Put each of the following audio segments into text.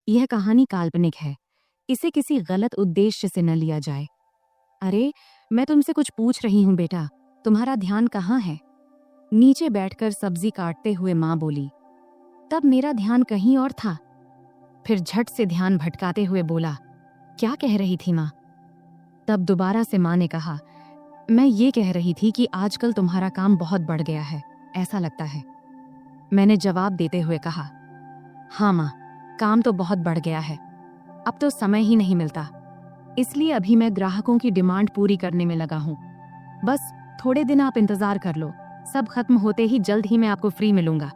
यह कहानी काल्पनिक है। इसे किसी गलत उद्देश्य से न लिया जाए। अरे, मैं तुमसे कुछ पूछ रही हूँ बेटा, तुम्हारा ध्यान कहाँ है? नीचे बैठकर सब्जी काटते हुए माँ बोली। तब मेरा ध्यान कहीं और था। फिर झट से ध्यान भटकाते हुए बोला, क्या कह रही थी माँ? तब दोबारा से माँ ने कहा, मैं ये कह रही थी कि आजकल तुम्हारा काम बहुत बढ़ गया है, ऐसा लगता है। मैंने जवाब देते हुए कहा, हाँ माँ, काम तो बहुत बढ़ गया है। अब तो समय ही नहीं मिलता, इसलिए अभी मैं ग्राहकों की डिमांड पूरी करने में लगा हूँ। बस थोड़े दिन आप इंतजार कर लो, सब खत्म होते ही जल्द ही मैं आपको फ्री मिलूंगा।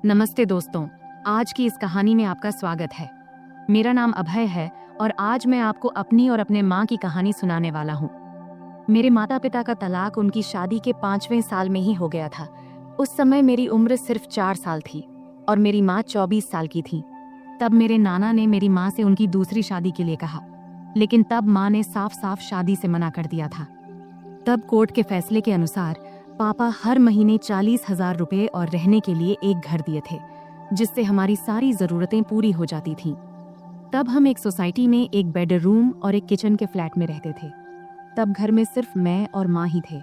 नमस्ते दोस्तों, आज की इस कहानी में आपका स्वागत है। मेरा नाम अभय है और आज मैं आपको अपनी और अपने माँ की कहानी सुनाने वाला हूँ। मेरे माता पिता का तलाक उनकी शादी के 5वें साल में ही हो गया था। उस समय मेरी उम्र सिर्फ 4 साल थी और मेरी माँ 24 साल की थी। तब मेरे नाना ने मेरी माँ से उनकी दूसरी शादी के लिए कहा, लेकिन तब माँ ने साफ साफ शादी से मना कर दिया था। तब कोर्ट के फैसले के अनुसार पापा हर महीने 40,000 रुपए और रहने के लिए एक घर दिए थे, जिससे हमारी सारी जरूरतें पूरी हो जाती थीं। तब हम एक सोसाइटी में एक बेडरूम और एक किचन के फ्लैट में रहते थे। तब घर में सिर्फ मैं और माँ ही थे,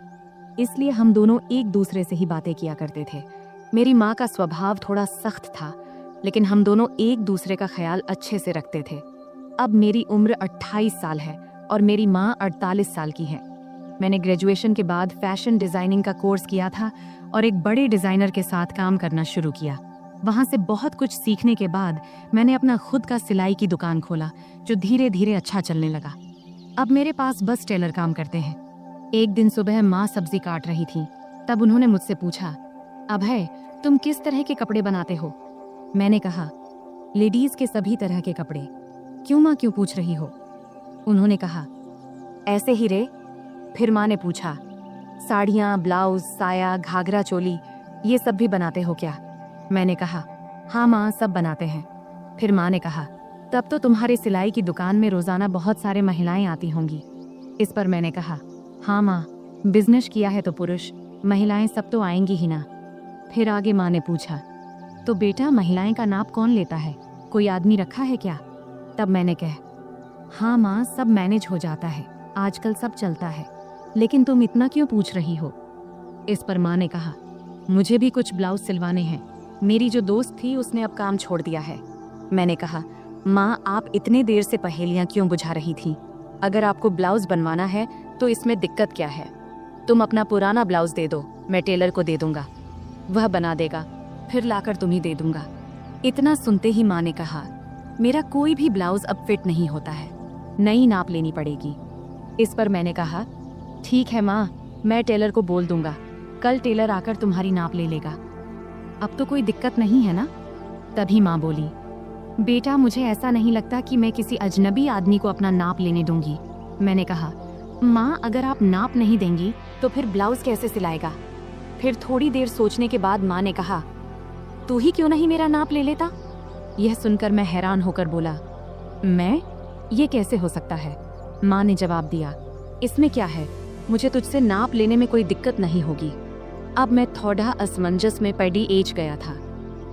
इसलिए हम दोनों एक दूसरे से ही बातें किया करते थे। मेरी माँ का स्वभाव थोड़ा सख्त था, लेकिन हम दोनों एक दूसरे का ख्याल अच्छे से रखते थे। अब मेरी उम्र 28 साल है और मेरी माँ 48 साल की है। मैंने ग्रेजुएशन के बाद फैशन डिजाइनिंग का कोर्स किया था और एक बड़े डिजाइनर के साथ काम करना शुरू किया। वहां से बहुत कुछ सीखने के बाद मैंने अपना खुद का सिलाई की दुकान खोला, जो धीरे धीरे अच्छा चलने लगा। अब मेरे पास बस टेलर काम करते हैं। एक दिन सुबह माँ सब्जी काट रही थी, तब उन्होंने मुझसे पूछा, अभय, तुम किस तरह के कपड़े बनाते हो? मैंने कहा, लेडीज के सभी तरह के कपड़े। क्यों माँ, क्यों पूछ रही हो? उन्होंने कहा, ऐसे ही रे। फिर माँ ने पूछा, साड़ियाँ, ब्लाउज, साया, घाघरा चोली, ये सब भी बनाते हो क्या? मैंने कहा, हाँ माँ, सब बनाते हैं। फिर माँ ने कहा, तब तो तुम्हारे सिलाई की दुकान में रोजाना बहुत सारे महिलाएं आती होंगी। इस पर मैंने कहा, हाँ माँ, बिजनेस किया है तो पुरुष महिलाएं सब तो आएंगी ही ना। फिर आगे माँ ने पूछा, तो बेटा महिलाएं का नाप कौन लेता है, कोई आदमी रखा है क्या? तब मैंने कहा, हाँ माँ, सब मैनेज हो जाता है, आजकल सब चलता है, लेकिन तुम इतना क्यों पूछ रही हो? इस पर माँ ने कहा, मुझे भी कुछ ब्लाउज सिलवाने हैं। मेरी जो दोस्त थी उसने अब काम छोड़ दिया है। मैंने कहा, माँ, आप इतने देर से पहेलियाँ क्यों बुझा रही थी? अगर आपको ब्लाउज बनवाना है तो इसमें दिक्कत क्या है? तुम अपना पुराना ब्लाउज दे दो, मैं टेलर को दे दूंगा, वह बना देगा, फिर लाकर तुम्हें दे दूंगा। इतना सुनते ही माँ ने कहा, मेरा कोई भी ब्लाउज अब फिट नहीं होता है, नई नाप लेनी पड़ेगी। इस पर मैंने कहा, ठीक है माँ, मैं टेलर को बोल दूंगा, कल टेलर आकर तुम्हारी नाप ले लेगा। अब तो कोई दिक्कत नहीं है ना? तभी माँ बोली, बेटा, मुझे ऐसा नहीं लगता कि मैं किसी अजनबी आदमी को अपना नाप लेने दूंगी। मैंने कहा, माँ, अगर आप नाप नहीं देंगी तो फिर ब्लाउज कैसे सिलाएगा? फिर थोड़ी देर सोचने के बाद माँ ने कहा, तू ही क्यों नहीं मेरा नाप ले लेता? यह सुनकर मैं हैरान होकर बोला, मैं? ये कैसे हो सकता है? माँ ने जवाब दिया, इसमें क्या है, मुझे तुझसे नाप लेने में कोई दिक्कत नहीं होगी। अब मैं थोड़ा असमंजस में पड़ी एज गया था,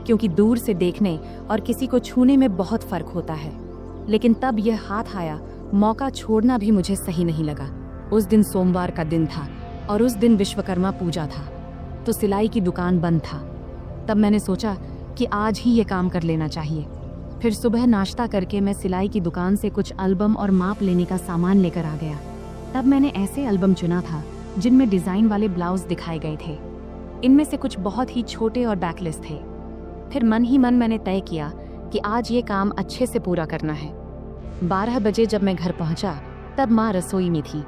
क्योंकि दूर से देखने और किसी को छूने में बहुत फर्क होता है। लेकिन तब यह हाथ आया, मौका छोड़ना भी मुझे सही नहीं लगा। उस दिन सोमवार का दिन था और उस दिन विश्वकर्मा पूजा था, तो सिलाई की दुकान बंद था। तब मैंने सोचा कि आज ही ये काम कर लेना चाहिए। फिर सुबह नाश्ता करके मैं सिलाई की दुकान से कुछ एल्बम और माप लेने का सामान लेकर आ गया। तब मैंने ऐसे एल्बम चुना था जिनमें डिजाइन वाले ब्लाउज दिखाए गए थे। इनमें से कुछ बहुत ही छोटे और बैकलेस थे। फिर मन ही मन मैंने तय किया कि आज ये काम अच्छे से पूरा करना है। 12 बजे जब मैं घर पहुंचा तब माँ रसोई में थी।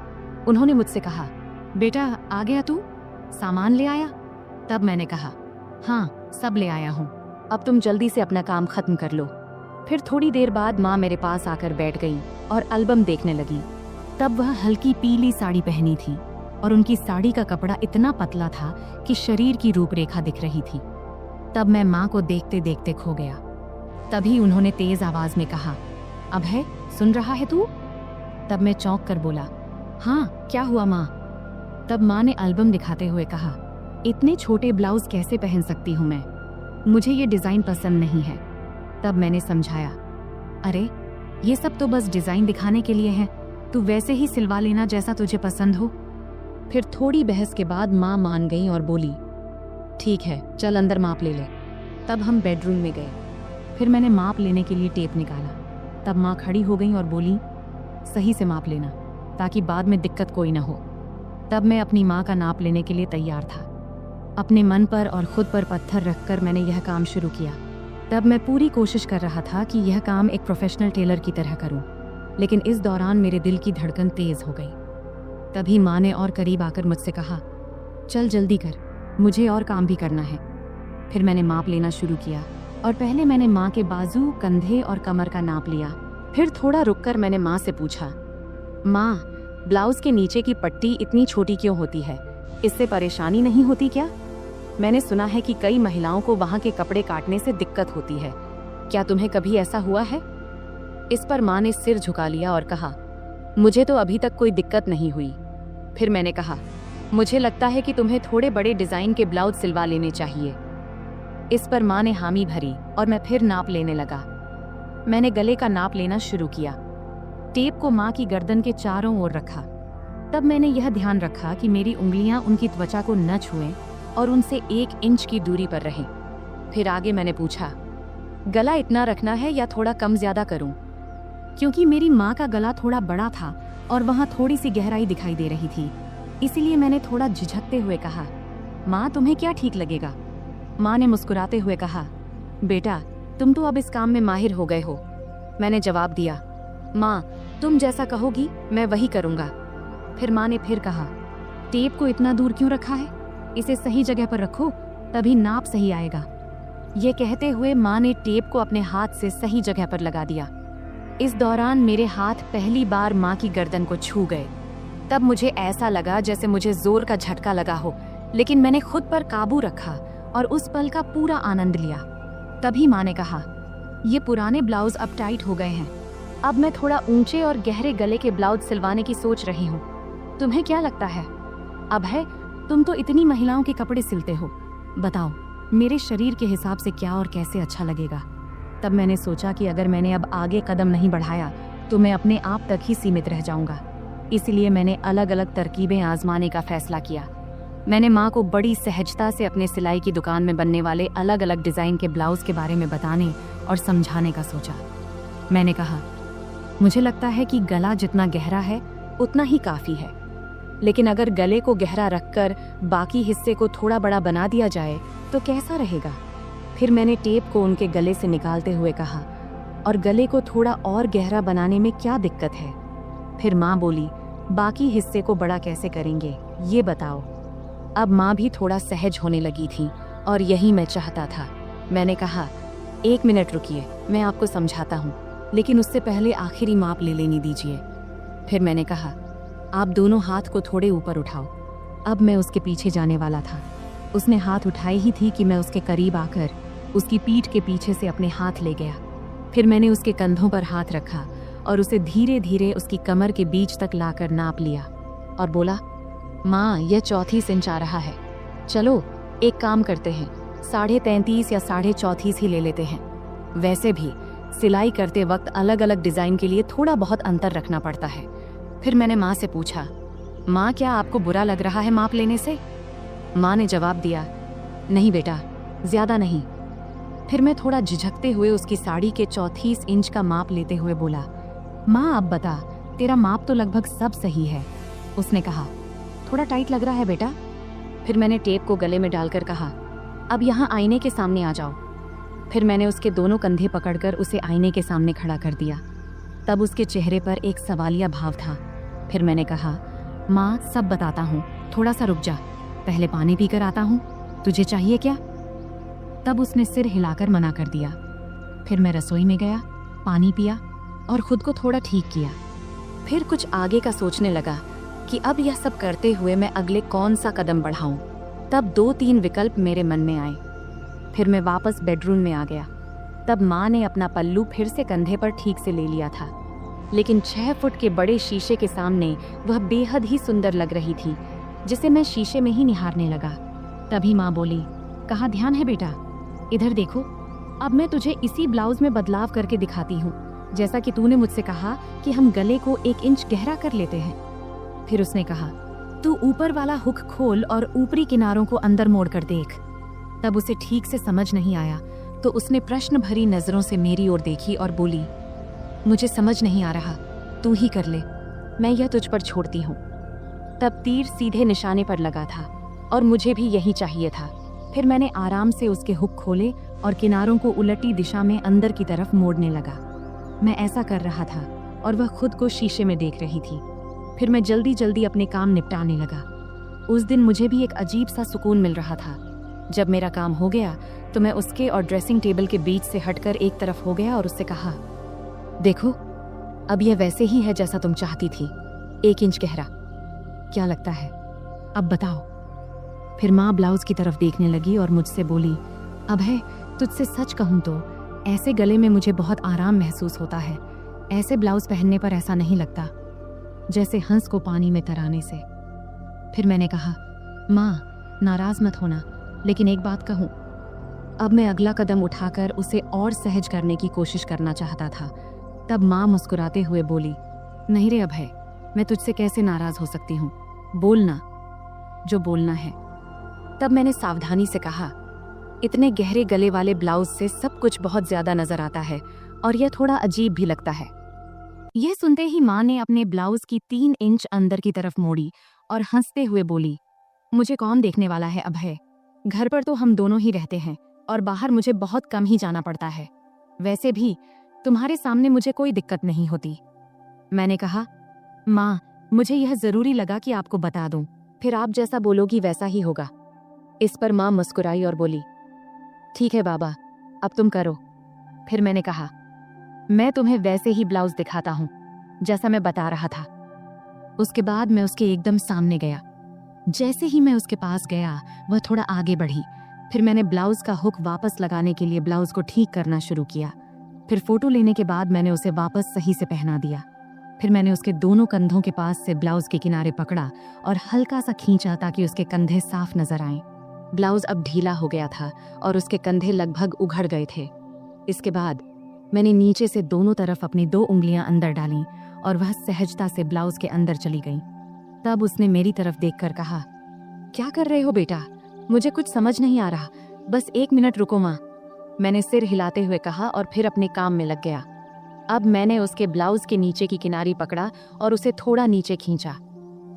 उन्होंने मुझसे कहा, बेटा, आ गया तू? सामान ले आया? तब मैंने कहा, हाँ, सब ले आया हूँ, अब तुम जल्दी से अपना काम खत्म कर लो। फिर थोड़ी देर बाद माँ मेरे पास आकर बैठ गई और एल्बम देखने लगी। तब वह हल्की पीली साड़ी पहनी थी और उनकी साड़ी का कपड़ा इतना पतला था कि शरीर की रूपरेखा दिख रही थी। तब मैं माँ को देखते देखते खो गया। तभी उन्होंने तेज आवाज में कहा, अभय, सुन रहा है तू? तब मैं चौंक कर बोला, हाँ, क्या हुआ माँ? तब माँ ने एल्बम दिखाते हुए कहा, इतने छोटे ब्लाउज कैसे पहन सकती हूँ मैं? मुझे ये डिजाइन पसंद नहीं है। तब मैंने समझाया, अरे ये सब तो बस डिजाइन दिखाने के लिए है, तू वैसे ही सिलवा लेना जैसा तुझे पसंद हो। फिर थोड़ी बहस के बाद माँ मान गई और बोली, ठीक है चल अंदर माप ले ले। तब हम बेडरूम में गए। फिर मैंने माप लेने के लिए टेप निकाला। तब माँ खड़ी हो गई और बोली, सही से माप लेना ताकि बाद में दिक्कत कोई ना हो। तब मैं अपनी माँ का नाप लेने के लिए तैयार था। अपने मन पर और खुद पर पत्थर रखकर मैंने यह काम शुरू किया। तब मैं पूरी कोशिश कर रहा था कि यह काम एक प्रोफेशनल टेलर की तरह करूं, लेकिन इस दौरान मेरे दिल की धड़कन तेज हो गई। तभी माँ ने और करीब आकर मुझसे कहा, चल जल्दी कर, मुझे और काम भी करना है। फिर मैंने माप लेना शुरू किया और पहले मैंने माँ के बाजू, कंधे और कमर का नाप लिया। फिर थोड़ा रुककर मैंने माँ से पूछा, माँ ब्लाउज के नीचे की पट्टी इतनी छोटी क्यों होती है? इससे परेशानी नहीं होती क्या? मैंने सुना है कि कई महिलाओं को वहाँ के कपड़े काटने से दिक्कत होती है, क्या तुम्हें कभी ऐसा हुआ है? इस पर माँ ने सिर झुका लिया और कहा, मुझे तो अभी तक कोई दिक्कत नहीं हुई। फिर मैंने कहा, मुझे लगता है कि तुम्हें थोड़े बड़े डिजाइन के ब्लाउज सिलवा लेने चाहिए। इस पर माँ ने हामी भरी और मैं फिर नाप लेने लगा। मैंने गले का नाप लेना शुरू किया। टेप को माँ की गर्दन के चारों ओर रखा। तब मैंने यह ध्यान रखा कि मेरी उंगलियां उनकी त्वचा को न छुएं और उनसे 1 इंच की दूरी पर रहें। फिर आगे मैंने पूछा, गला इतना रखना है या थोड़ा कम ज्यादा करूं? क्योंकि मेरी माँ का गला थोड़ा बड़ा था और वहाँ थोड़ी सी गहराई दिखाई दे रही थी, इसीलिए मैंने थोड़ा झिझकते हुए कहा, माँ तुम्हें क्या ठीक लगेगा? माँ ने मुस्कुराते हुए कहा, बेटा तुम तो अब इस काम में माहिर हो गए हो। मैंने जवाब दिया, माँ तुम जैसा कहोगी मैं वही करूँगा। फिर माँ ने फिर कहा, टेप को इतना दूर क्यों रखा है? इसे सही जगह पर रखो, तभी नाप सही आएगा। ये कहते हुए माँ ने टेप को अपने हाथ से सही जगह पर लगा दिया। इस दौरान मेरे हाथ पहली बार माँ की गर्दन को छू गए। तब मुझे ऐसा लगा जैसे मुझे जोर का झटका लगा हो, लेकिन मैंने खुद पर काबू रखा और उस पल का पूरा आनंद लिया। तभी माँ ने कहा, ये पुराने ब्लाउज अब टाइट हो गए हैं, अब मैं थोड़ा ऊंचे और गहरे गले के ब्लाउज सिलवाने की सोच रही हूँ। तुम्हें क्या लगता है? अब है, तुम तो इतनी महिलाओं के कपड़े सिलते हो, बताओ मेरे शरीर के हिसाब से क्या और कैसे अच्छा लगेगा। तब मैंने सोचा कि अगर मैंने अब आगे कदम नहीं बढ़ाया तो मैं अपने आप तक ही सीमित रह जाऊंगा। इसलिए मैंने अलग अलग तरकीबें आजमाने का फैसला किया। मैंने माँ को बड़ी सहजता से अपने सिलाई की दुकान में बनने वाले अलग अलग डिज़ाइन के ब्लाउज के बारे में बताने और समझाने का सोचा। मैंने कहा, मुझे लगता है कि गला जितना गहरा है उतना ही काफ़ी है, लेकिन अगर गले को गहरा रखकर बाकी हिस्से को थोड़ा बड़ा बना दिया जाए तो कैसा रहेगा? फिर मैंने टेप को उनके गले से निकालते हुए कहा, और गले को थोड़ा और गहरा बनाने में क्या दिक्कत है? फिर माँ बोली, बाकी हिस्से को बड़ा कैसे करेंगे ये बताओ। अब माँ भी थोड़ा सहज होने लगी थी और यही मैं चाहता था। मैंने कहा, 1 मिनट रुकिए, मैं आपको समझाता हूँ, लेकिन उससे पहले आखिरी माप ले लेनी दीजिए। फिर मैंने कहा, आप दोनों हाथ को थोड़े ऊपर उठाओ। अब मैं उसके पीछे जाने वाला था। उसने हाथ उठाए ही थी कि मैं उसके करीब आकर उसकी पीठ के पीछे से अपने हाथ ले गया। फिर मैंने उसके कंधों पर हाथ रखा और उसे धीरे धीरे उसकी कमर के बीच तक लाकर नाप लिया और बोला, माँ यह 34 इंच आ रहा है। चलो एक काम करते हैं, 33.5 या 34.5 ही ले लेते हैं। वैसे भी सिलाई करते वक्त अलग अलग डिज़ाइन के लिए थोड़ा बहुत अंतर रखना पड़ता है। फिर मैंने माँ से पूछा, माँ क्या आपको बुरा लग रहा है माप लेने से? माँ ने जवाब दिया, नहीं बेटा, ज़्यादा नहीं। फिर मैं थोड़ा झिझकते हुए उसकी साड़ी के 34 इंच का माप लेते हुए बोला, माँ अब बता, तेरा माप तो लगभग सब सही है। उसने कहा, थोड़ा टाइट लग रहा है बेटा। फिर मैंने टेप को गले में डालकर कहा, अब यहाँ आईने के सामने आ जाओ। फिर मैंने उसके दोनों कंधे पकड़कर उसे आईने के सामने खड़ा कर दिया। तब उसके चेहरे पर एक सवालिया भाव था। फिर मैंने कहा, माँ सब बताता हूँ, थोड़ा सा रुक जा, पहले पानी पीकर आता हूँ, तुझे चाहिए क्या? तब उसने सिर हिलाकर मना कर दिया। फिर मैं रसोई में गया, पानी पिया और खुद को थोड़ा ठीक किया। फिर कुछ आगे का सोचने लगा कि अब यह सब करते हुए मैं अगले कौन सा कदम बढ़ाऊं। तब 2-3 विकल्प मेरे मन में आए। फिर मैं वापस बेडरूम में आ गया। तब माँ ने अपना पल्लू फिर से कंधे पर ठीक से ले लिया था, लेकिन 6 फुट के बड़े शीशे के सामने वह बेहद ही सुंदर लग रही थी, जिसे मैं शीशे में ही निहारने लगा। तभी माँ बोली, कहाँ ध्यान है बेटा, इधर देखो, अब मैं तुझे इसी ब्लाउज में बदलाव करके दिखाती हूँ। जैसा कि तूने मुझसे कहा कि हम गले को 1 इंच गहरा कर लेते हैं। फिर उसने कहा, तू ऊपर वाला हुक खोल और ऊपरी किनारों को अंदर मोड़ कर देख। तब उसे ठीक से समझ नहीं आया तो उसने प्रश्न भरी नजरों से मेरी ओर देखी और बोली, मुझे समझ नहीं आ रहा, तू ही कर ले, मैं यह तुझ पर छोड़ती हूँ। तब तीर सीधे निशाने पर लगा था और मुझे भी यही चाहिए था। फिर मैंने आराम से उसके हुक खोले और किनारों को उलटी दिशा में अंदर की तरफ मोड़ने लगा। मैं ऐसा कर रहा था और वह खुद को शीशे में देख रही थी। फिर मैं जल्दी जल्दी अपने काम निपटाने लगा। उस दिन मुझे भी एक अजीब सा सुकून मिल रहा था। जब मेरा काम हो गया तो मैं उसके और ड्रेसिंग टेबल के बीच से हटकर एक तरफ हो गया और उससे कहा, देखो, अब यह वैसे ही है जैसा तुम चाहती थी, 1 इंच गहरा। क्या लगता है, अब बताओ। फिर माँ ब्लाउज की तरफ देखने लगी और मुझसे बोली, अभय, तुझसे सच कहूँ तो ऐसे गले में मुझे बहुत आराम महसूस होता है। ऐसे ब्लाउज पहनने पर ऐसा नहीं लगता जैसे हंस को पानी में तराने से। फिर मैंने कहा, माँ नाराज मत होना, लेकिन एक बात कहूँ। अब मैं अगला कदम उठाकर उसे और सहज करने की कोशिश करना चाहता था। तब माँ मुस्कुराते हुए बोली, नहीं रे अभय, मैं तुझसे कैसे नाराज हो सकती हूँ, बोलना जो बोलना है। तब मैंने सावधानी से कहा, इतने गहरे गले वाले ब्लाउज से सब कुछ बहुत ज्यादा नजर आता है और यह थोड़ा अजीब भी लगता है। यह सुनते ही माँ ने अपने ब्लाउज की 3 इंच अंदर की तरफ मोड़ी और हंसते हुए बोली, मुझे कौन देखने वाला है अभय, घर पर तो हम दोनों ही रहते हैं और बाहर मुझे बहुत कम ही जाना पड़ता है। वैसे भी तुम्हारे सामने मुझे कोई दिक्कत नहीं होती। मैंने कहा, माँ, मुझे यह जरूरी लगा कि आपको बता दूं, फिर आप जैसा बोलोगी वैसा ही होगा। इस पर माँ मुस्कुराई और बोली, ठीक है बाबा, अब तुम करो। फिर मैंने कहा, मैं तुम्हें वैसे ही ब्लाउज दिखाता हूँ जैसा मैं बता रहा था। उसके बाद मैं उसके एकदम सामने गया। जैसे ही मैं उसके पास गया, वह थोड़ा आगे बढ़ी। फिर मैंने ब्लाउज का हुक वापस लगाने के लिए ब्लाउज को ठीक करना शुरू किया। फिर फोटो लेने के बाद मैंने उसे वापस सही से पहना दिया। फिर मैंने उसके दोनों कंधों के पास से ब्लाउज के किनारे पकड़ा और हल्का सा खींचा ताकि उसके कंधे साफ नजर आएं। ब्लाउज अब ढीला हो गया था और उसके कंधे लगभग उघड़ गए थे। इसके बाद मैंने नीचे से दोनों तरफ अपनी 2 उंगलियां अंदर डालीं और वह सहजता से ब्लाउज के अंदर चली गई। तब उसने मेरी तरफ देखकर कहा, क्या कर रहे हो बेटा, मुझे कुछ समझ नहीं आ रहा, बस 1 मिनट रुको माँ। मैंने सिर हिलाते हुए कहा और फिर अपने काम में लग गया। अब मैंने उसके ब्लाउज के नीचे की किनारी पकड़ा और उसे थोड़ा नीचे खींचा।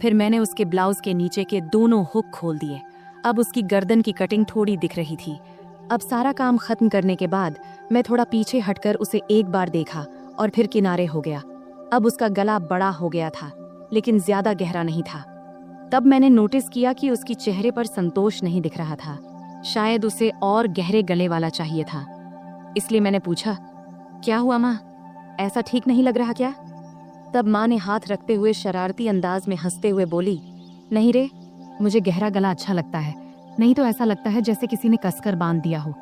फिर मैंने उसके ब्लाउज के नीचे के दोनों हुक खोल दिए। अब उसकी गर्दन की कटिंग थोड़ी दिख रही थी। अब सारा काम खत्म करने के बाद मैं थोड़ा पीछे हटकर उसे एक बार देखा और फिर किनारे हो गया। अब उसका गला बड़ा हो गया था, लेकिन ज्यादा गहरा नहीं था। तब मैंने नोटिस किया कि उसकी चेहरे पर संतोष नहीं दिख रहा था। शायद उसे और गहरे गले वाला चाहिए था। इसलिए मैंने पूछा, क्या हुआ माँ, ऐसा ठीक नहीं लग रहा क्या? तब माँ ने हाथ रखते हुए शरारती अंदाज में हंसते हुए बोली, नहीं रे, मुझे गहरा गला अच्छा लगता है, नहीं तो ऐसा लगता है जैसे किसी ने कसकर बांध दिया हो।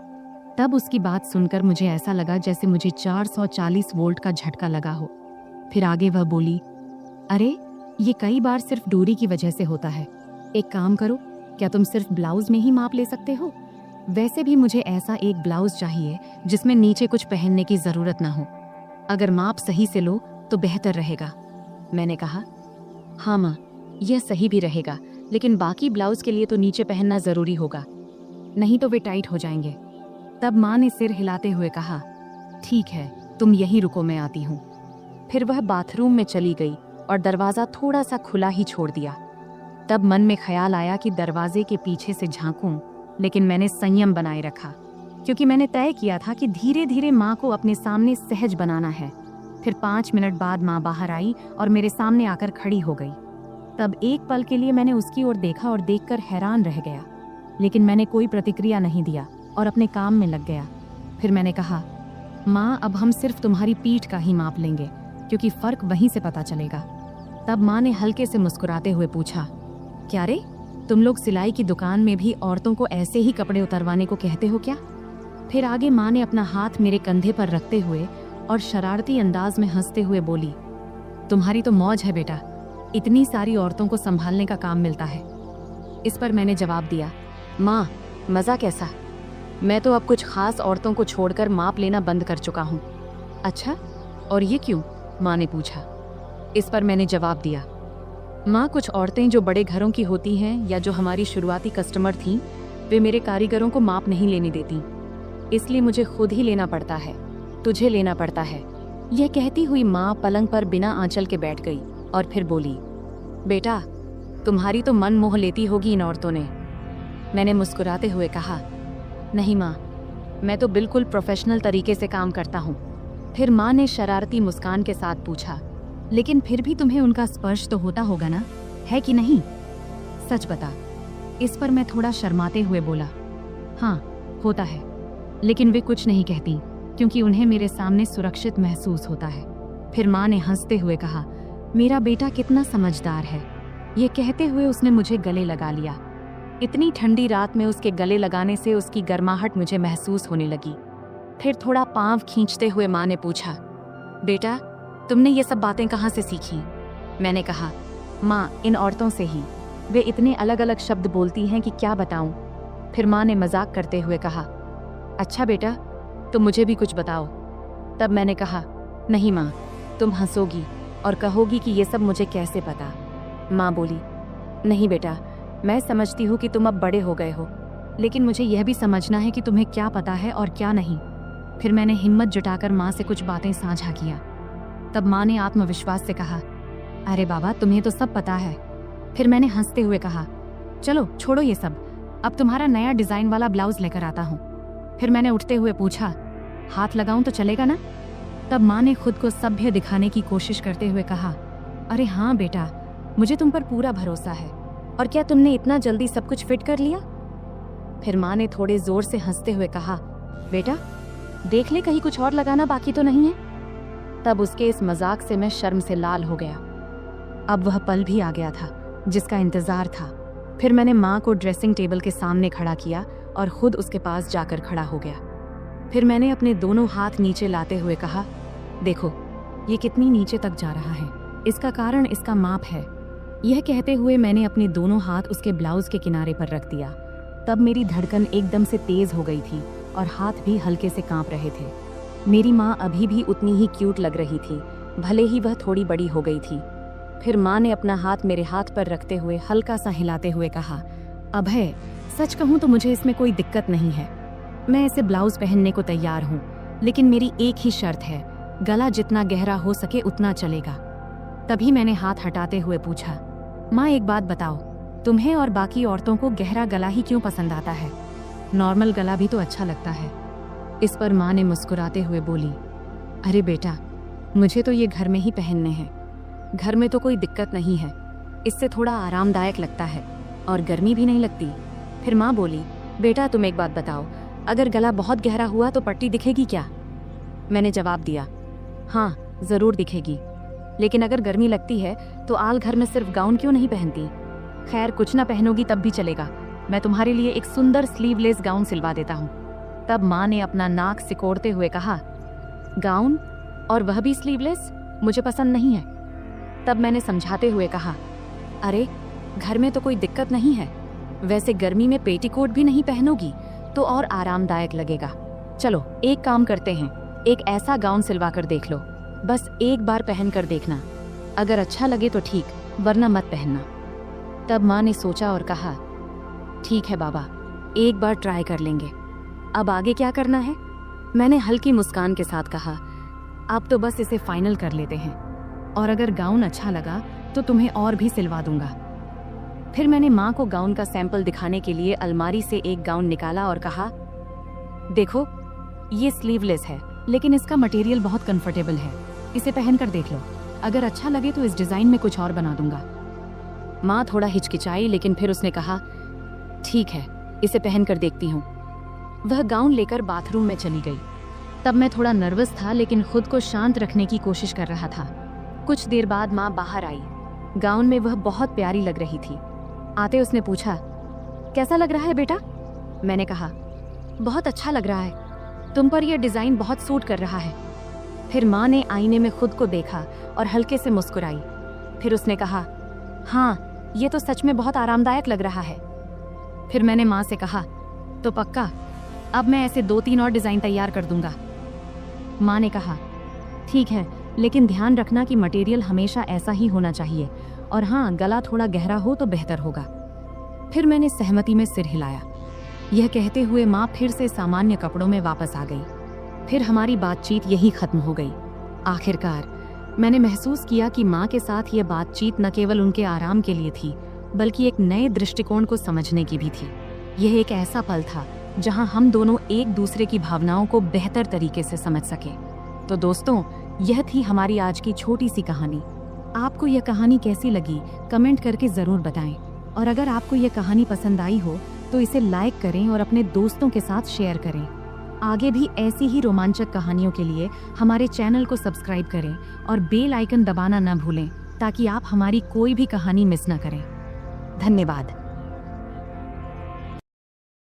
तब उसकी बात सुनकर मुझे ऐसा लगा जैसे मुझे 440 वोल्ट का झटका लगा हो। फिर आगे वह बोली, अरे ये कई बार सिर्फ दूरी की वजह से होता है। एक काम करो, क्या तुम सिर्फ ब्लाउज में ही माप ले सकते हो? वैसे भी मुझे ऐसा एक ब्लाउज चाहिए जिसमें नीचे कुछ पहनने की जरूरत ना हो। अगर माप सही से लो तो बेहतर रहेगा। मैंने कहा, हाँ माँ, यह सही भी रहेगा, लेकिन बाकी ब्लाउज के लिए तो नीचे पहनना जरूरी होगा, नहीं तो वे टाइट हो जाएंगे। तब माँ ने सिर हिलाते हुए कहा, ठीक है, तुम यहीं रुको, मैं आती हूँ। फिर वह बाथरूम में चली गई और दरवाजा थोड़ा सा खुला ही छोड़ दिया। तब मन में ख्याल आया कि दरवाजे के पीछे से झांकूं, लेकिन मैंने संयम बनाए रखा, क्योंकि मैंने तय किया था कि धीरे धीरे माँ को अपने सामने सहज बनाना है। फिर 5 मिनट बाद माँ बाहर आई और मेरे सामने आकर खड़ी हो गई। तब एक पल के लिए मैंने उसकी ओर देखा और देखकर हैरान रह गया, लेकिन मैंने कोई प्रतिक्रिया नहीं दिया और अपने काम में लग गया। फिर मैंने कहा, माँ, अब हम सिर्फ तुम्हारी पीठ का ही माप लेंगे, क्योंकि फर्क वहीं से पता चलेगा। तब माँ ने हल्के से मुस्कुराते हुए पूछा, क्या रे, तुम लोग सिलाई की दुकान में भी औरतों को ऐसे ही कपड़े उतरवाने को कहते हो क्या? फिर आगे माँ ने अपना हाथ मेरे कंधे पर रखते हुए और शरारती अंदाज में हंसते हुए बोली, तुम्हारी तो मौज है बेटा, इतनी सारी औरतों को संभालने का काम मिलता है। इस पर मैंने जवाब दिया, माँ, मज़ा कैसा? मैं तो अब कुछ खास औरतों को छोड़कर माप लेना बंद कर चुका हूँ। अच्छा, और ये क्यों? माँ ने पूछा। इस पर मैंने जवाब दिया, माँ, कुछ औरतें जो बड़े घरों की होती हैं या जो हमारी शुरुआती कस्टमर थीं, वे मेरे कारीगरों को माप नहीं लेने देती, इसलिए मुझे खुद ही लेना पड़ता है, तुझे लेना पड़ता है। यह कहती हुई माँ पलंग पर बिना आंचल के बैठ गई और फिर बोली, बेटा, तुम्हारी तो मन मोह लेती होगी इन औरतों ने। मैंने मुस्कुराते हुए कहा, नहीं माँ, मैं तो बिल्कुल प्रोफेशनल तरीके से काम करता हूँ। फिर माँ ने शरारती मुस्कान के साथ पूछा, लेकिन फिर भी तुम्हें उनका स्पर्श तो होता होगा ना, है कि नहीं? सच बता। इस पर मैं थोड़ा शर्माते हुए बोला, हाँ, होता है, लेकिन वे कुछ नहीं कहती क्योंकि उन्हें मेरे सामने सुरक्षित महसूस होता है। फिर माँ ने हंसते हुए कहा, मेरा बेटा कितना समझदार है। ये कहते हुए उसने मुझे गले लगा लिया। इतनी ठंडी रात में उसके गले लगाने से उसकी गर्माहट मुझे महसूस होने लगी। फिर थोड़ा पांव खींचते हुए माँ ने पूछा, बेटा, तुमने ये सब बातें कहाँ से सीखी? मैंने कहा, माँ, इन औरतों से ही। वे इतने अलग अलग शब्द बोलती हैं कि क्या बताऊं। फिर माँ ने मजाक करते हुए कहा, अच्छा बेटा, तुम मुझे भी कुछ बताओ। तब मैंने कहा, नहीं माँ, तुम हंसोगी और कहोगी कि ये सब मुझे कैसे पता। माँ बोली, नहीं बेटा, मैं समझती हूँ कि तुम अब बड़े हो गए हो, लेकिन मुझे यह भी समझना है कि तुम्हें क्या पता है और क्या नहीं। फिर मैंने हिम्मत जुटाकर माँ से कुछ बातें साझा किया। तब माँ ने आत्मविश्वास से कहा, अरे बाबा, तुम्हें तो सब पता है। फिर मैंने हंसते हुए कहा, चलो छोड़ो ये सब, अब तुम्हारा नया डिजाइन वाला ब्लाउज लेकर आता हूँ। फिर मैंने उठते हुए पूछा, हाथ लगाऊं तो चलेगा ना? तब माँ ने खुद को सभ्य दिखाने की कोशिश करते हुए कहा, अरे हाँ बेटा, मुझे तुम पर पूरा भरोसा है। और क्या तुमने इतना जल्दी सब कुछ फिट कर लिया? फिर माँ ने थोड़े जोर से हंसते हुए कहा, बेटा, देख ले कहीं कुछ और लगाना बाकी तो नहीं है। तब उसके इस मजाक से मैं शर्म से लाल हो गया। अब वह पल भी आ गया था जिसका इंतजार था। फिर मैंने माँ को ड्रेसिंग टेबल के सामने खड़ा किया और खुद उसके पास जाकर खड़ा हो गया। फिर मैंने अपने दोनों हाथ नीचे लाते हुए कहा, देखो, ये कितनी नीचे तक जा रहा है, इसका कारण इसका माप है। यह कहते हुए मैंने अपने दोनों हाथ उसके ब्लाउज के किनारे पर रख दिया। तब मेरी धड़कन एकदम से तेज हो गई थी और हाथ भी हल्के से कांप रहे थे। मेरी माँ अभी भी उतनी ही क्यूट लग रही थी, भले ही वह थोड़ी बड़ी हो गई थी। फिर माँ ने अपना हाथ मेरे हाथ पर रखते हुए हल्का सा हिलाते हुए कहा, अभय, सच कहूँ तो मुझे इसमें कोई दिक्कत नहीं है। मैं इसे ब्लाउज पहनने को तैयार हूँ, लेकिन मेरी एक ही शर्त है, गला जितना गहरा हो सके उतना चलेगा। तभी मैंने हाथ हटाते हुए पूछा, माँ, एक बात बताओ, तुम्हें और बाकी औरतों को गहरा गला ही क्यों पसंद आता है? नॉर्मल गला भी तो अच्छा लगता है। इस पर माँ ने मुस्कुराते हुए बोली, अरे बेटा, मुझे तो ये घर में ही पहनने हैं। घर में तो कोई दिक्कत नहीं है, इससे थोड़ा आरामदायक लगता है और गर्मी भी नहीं लगती। फिर माँ बोली, बेटा, तुम एक बात बताओ, अगर गला बहुत गहरा हुआ तो पट्टी दिखेगी क्या? मैंने जवाब दिया, हाँ, जरूर दिखेगी, लेकिन अगर गर्मी लगती है तो आल घर में सिर्फ गाउन क्यों नहीं पहनती? खैर, कुछ ना पहनोगी तब भी चलेगा, मैं तुम्हारे लिए एक सुंदर स्लीवलेस गाउन सिलवा देता हूँ। तब माँ ने अपना नाक सिकोड़ते हुए कहा, गाउन, और वह भी स्लीवलेस? मुझे पसंद नहीं है। तब मैंने समझाते हुए कहा, अरे, घर में तो कोई दिक्कत नहीं है, वैसे गर्मी में पेटीकोट भी नहीं पहनोगी तो और आरामदायक लगेगा। चलो एक काम करते हैं, एक ऐसा गाउन सिलवा कर देख लो, बस एक बार पहन कर देखना, अगर अच्छा लगे तो ठीक, वरना मत पहनना। तब माँ ने सोचा और कहा, ठीक है बाबा, एक बार ट्राई कर लेंगे, अब आगे क्या करना है? मैंने हल्की मुस्कान के साथ कहा, अब तो बस इसे फाइनल कर लेते हैं, और अगर गाउन अच्छा लगा तो तुम्हें और भी सिलवा दूंगा। फिर मैंने माँ को गाउन का सैंपल दिखाने के लिए अलमारी से एक गाउन निकाला और कहा, देखो, ये स्लीवलेस है, लेकिन इसका मटेरियल बहुत कंफर्टेबल है, इसे पहन कर देख लो, अगर अच्छा लगे तो इस डिजाइन में कुछ और बना दूंगा। माँ थोड़ा हिचकिचाई, लेकिन फिर उसने कहा, ठीक है, इसे पहन कर देखती हूँ। वह गाउन लेकर बाथरूम में चली गई। तब मैं थोड़ा नर्वस था, लेकिन खुद को शांत रखने की कोशिश कर रहा था। कुछ देर बाद माँ बाहर आई। गाउन में वह बहुत प्यारी लग रही थी। आते उसने पूछा, कैसा लग रहा है बेटा? मैंने कहा, बहुत अच्छा लग रहा है, तुम पर यह डिजाइन बहुत सूट कर रहा है। फिर माँ ने आईने में खुद को देखा और हल्के से मुस्कुराई। फिर उसने कहा, हाँ, ये तो सच में बहुत आरामदायक लग रहा है। फिर मैंने माँ से कहा, तो पक्का, अब मैं ऐसे 2-3 और डिजाइन तैयार कर दूंगा। माँ ने कहा, ठीक है, लेकिन ध्यान रखना कि मटेरियल हमेशा ऐसा ही होना चाहिए, और हाँ, गला थोड़ा गहरा हो तो बेहतर होगा। फिर मैंने सहमति में सिर हिलाया। यह कहते हुए माँ फिर से सामान्य कपड़ों में वापस आ गई। फिर हमारी बातचीत यही खत्म हो गई। आखिरकार मैंने महसूस किया कि माँ के साथ यह बातचीत न केवल उनके आराम के लिए थी, बल्कि एक नए दृष्टिकोण को समझने की भी थी। यह एक ऐसा पल था जहां हम दोनों एक दूसरे की भावनाओं को बेहतर तरीके से समझ सके। तो दोस्तों, यह थी हमारी आज की छोटी सी कहानी। आपको यह कहानी कैसी लगी कमेंट करके ज़रूर बताएं, और अगर आपको यह कहानी पसंद आई हो तो इसे लाइक करें और अपने दोस्तों के साथ शेयर करें। आगे भी ऐसी ही रोमांचक कहानियों के लिए हमारे चैनल को सब्सक्राइब करें और बेल आइकन दबाना न भूलें, ताकि आप हमारी कोई भी कहानी मिस न करें। धन्यवाद।